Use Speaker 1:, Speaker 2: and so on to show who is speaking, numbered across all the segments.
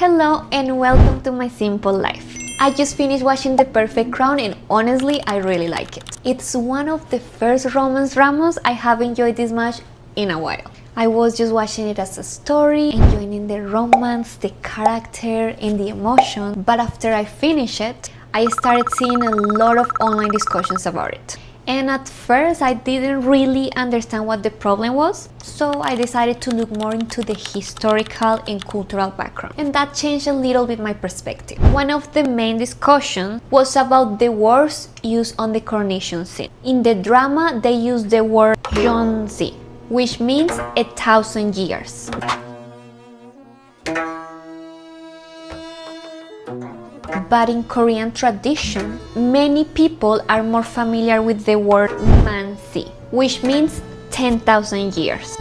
Speaker 1: Hello and welcome to my simple life. I just finished watching The Perfect Crown and honestly I really like it. It's one of the first romance dramas I have enjoyed this much in a while. I was just watching it as a story, enjoying the romance, the character and the emotion, but after I finished it, I started seeing a lot of online discussions about it. And at first I didn't really understand what the problem was, so I decided to look more into the historical and cultural background, and that changed a little bit my perspective. One of the main discussions was about the words used on the coronation scene. In the drama they use the word Jeonse, which means 1,000 years. But in Korean tradition, many people are more familiar with the word mansi, which means 10,000 years.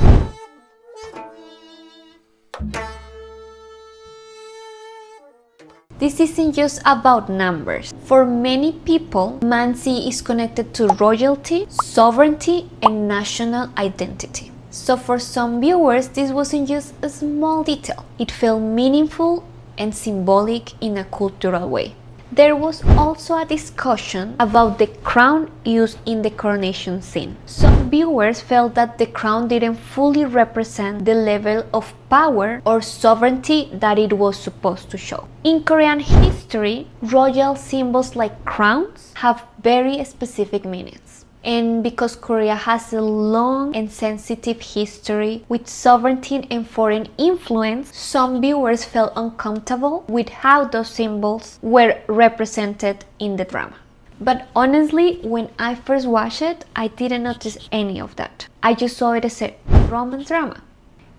Speaker 1: This isn't just about numbers. For many people, mansi is connected to royalty, sovereignty, and national identity. So for some viewers, this wasn't just a small detail. It felt meaningful and symbolic in a cultural way. There was also a discussion about the crown used in the coronation scene. Some viewers felt that the crown didn't fully represent the level of power or sovereignty that it was supposed to show. In Korean history, royal symbols like crowns have very specific meanings. And because Korea has a long and sensitive history with sovereignty and foreign influence, some viewers felt uncomfortable with how those symbols were represented in the drama. But honestly, when I first watched it, I didn't notice any of that. I just saw it as a romance drama.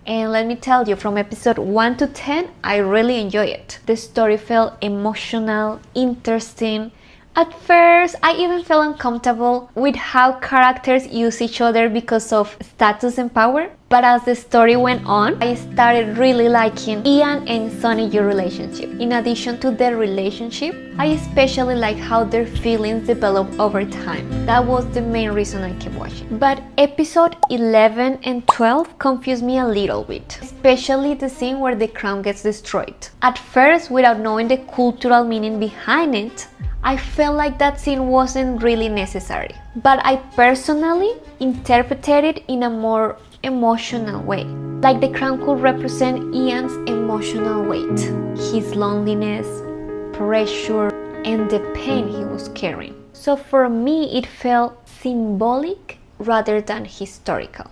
Speaker 1: And let me tell you, from episode 1 to 10, I really enjoyed it. The story felt emotional, interesting. At first, I even felt uncomfortable with how characters use each other because of status and power. But as the story went on, I started really liking Ian and Sunny-Yoo relationship. In addition to their relationship, I especially like how their feelings developed over time. That was the main reason I kept watching. But episode 11 and 12 confused me a little bit, especially the scene where the crown gets destroyed. At first, without knowing the cultural meaning behind it, I felt like that scene wasn't really necessary, but I personally interpreted it in a more emotional way. Like the crown could represent Ian's emotional weight, his loneliness, pressure, and the pain he was carrying. So for me, it felt symbolic rather than historical.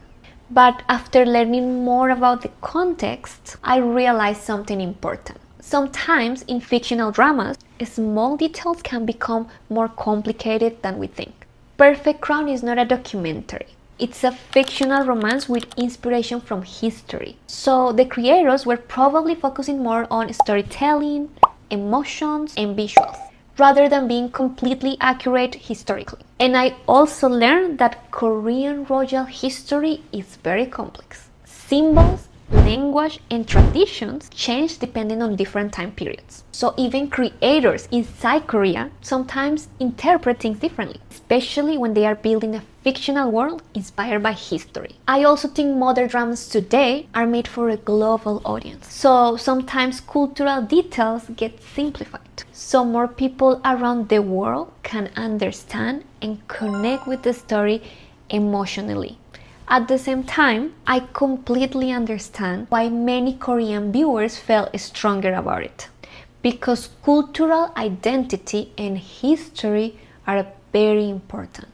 Speaker 1: But after learning more about the context, I realized something important. Sometimes in fictional dramas, small details can become more complicated than we think. Perfect Crown is not a documentary. It's a fictional romance with inspiration from history. So the creators were probably focusing more on storytelling, emotions, and visuals, rather than being completely accurate historically. And I also learned that Korean royal history is very complex. Symbols, language and traditions change depending on different time periods. So even creators inside Korea sometimes interpret things differently, especially when they are building a fictional world inspired by history. I also think modern dramas today are made for a global audience. So sometimes cultural details get simplified, so more people around the world can understand and connect with the story emotionally. At the same time, I completely understand why many Korean viewers felt stronger about it, because cultural identity and history are very important.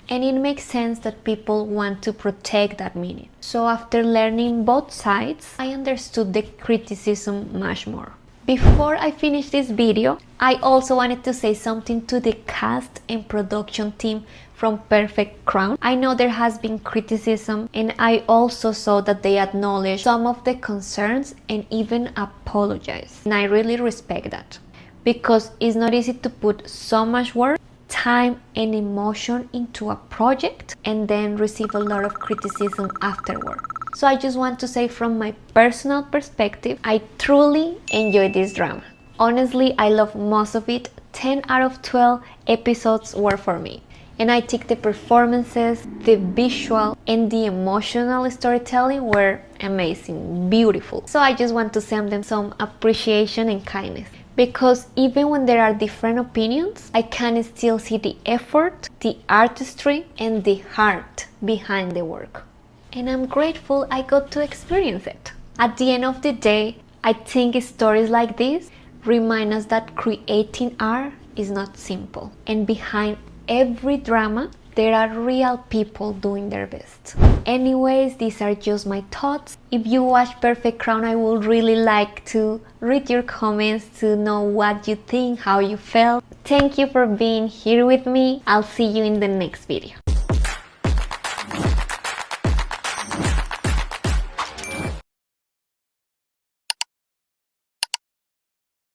Speaker 1: And it makes sense that people want to protect that meaning. So after learning both sides, I understood the criticism much more. Before I finish this video, I also wanted to say something to the cast and production team from Perfect Crown. I know there has been criticism, and I also saw that they acknowledged some of the concerns and even apologized. And I really respect that, because it's not easy to put so much work, time and emotion into a project and then receive a lot of criticism afterward. So I just want to say, from my personal perspective, I truly enjoyed this drama. Honestly, I love most of it. 10 out of 12 episodes were for me. And I think the performances, the visual, and the emotional storytelling were amazing, beautiful. So I just want to send them some appreciation and kindness. Because even when there are different opinions, I can still see the effort, the artistry, and the heart behind the work. And I'm grateful I got to experience it. At the end of the day, I think stories like this remind us that creating art is not simple. And behind every drama, there are real people doing their best. Anyways, these are just my thoughts. If you watch Perfect Crown, I would really like to read your comments to know what you think, how you felt. Thank you for being here with me. I'll see you in the next video.